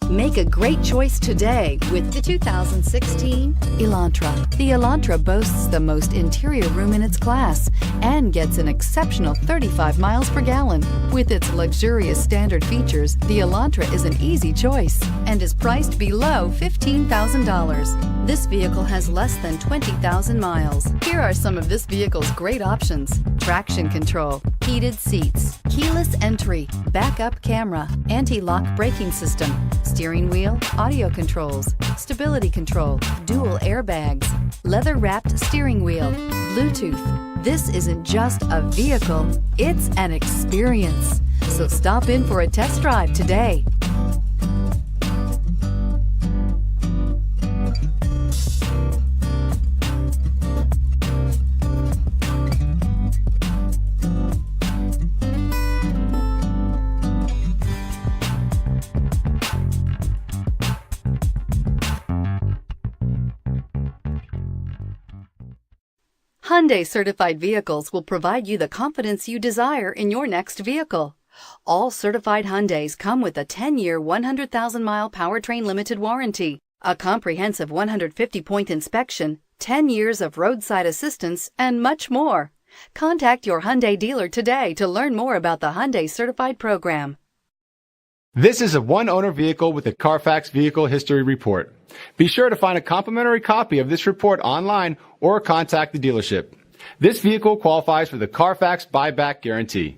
Make a great choice today with the 2016 Elantra. The Elantra boasts the most interior room in its class and gets an exceptional 35 miles per gallon. With its luxurious standard features, the Elantra is an easy choice and is priced below $15,000. This vehicle has less than 20,000 miles. Here are some of this vehicle's great options: traction control, heated seats, keyless entry, backup camera, anti-lock braking system, steering wheel audio controls, stability control, dual airbags, leather-wrapped steering wheel, Bluetooth. This isn't just a vehicle, it's an experience. So stop in for a test drive today. Hyundai certified vehicles will provide you the confidence you desire in your next vehicle. All certified Hyundais come with a 10-year, 100,000-mile powertrain limited warranty, a comprehensive 150-point inspection, 10 years of roadside assistance, and much more. Contact your Hyundai dealer today to learn more about the Hyundai Certified program. This is a one-owner vehicle with a Carfax Vehicle History Report. Be sure to find a complimentary copy of this report online or contact the dealership. This vehicle qualifies for the Carfax Buyback Guarantee.